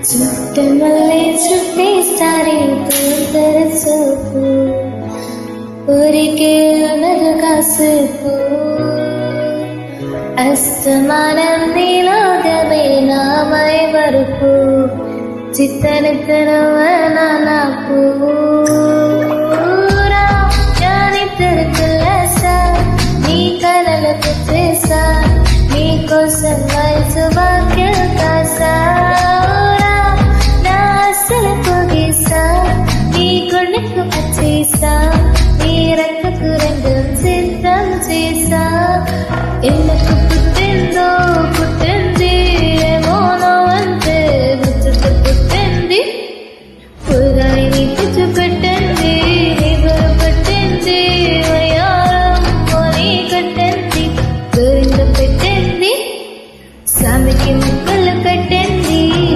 చుట్టమల్లే చుట్టేస్తారే తోటర చూపు ఊరికే అనదు కాసేపు అస్తమానం నీలోగమే నామై వరకు చిత్తనితనవన నాకు నీ కలలకు చేసా నీకోసం వయసు వాక్యం కాసా